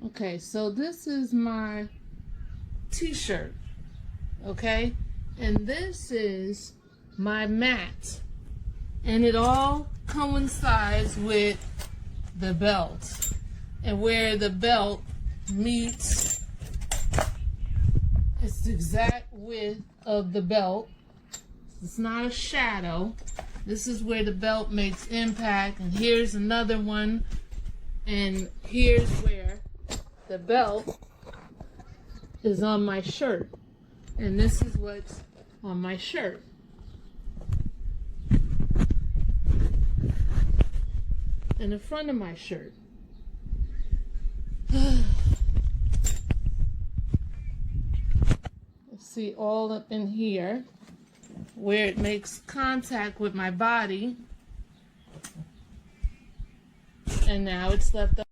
Okay, so this is my t-shirt, okay? And this is my mat. And it all coincides with the belt. And where the belt meets, it's the exact width of the belt. It's not a shadow. This is where the belt makes impact. And here's another one. And here's where the belt is on my shirt. And this is what's on my shirt. And the front of my shirt. See all up in here where it makes contact with my body. And now it's left up.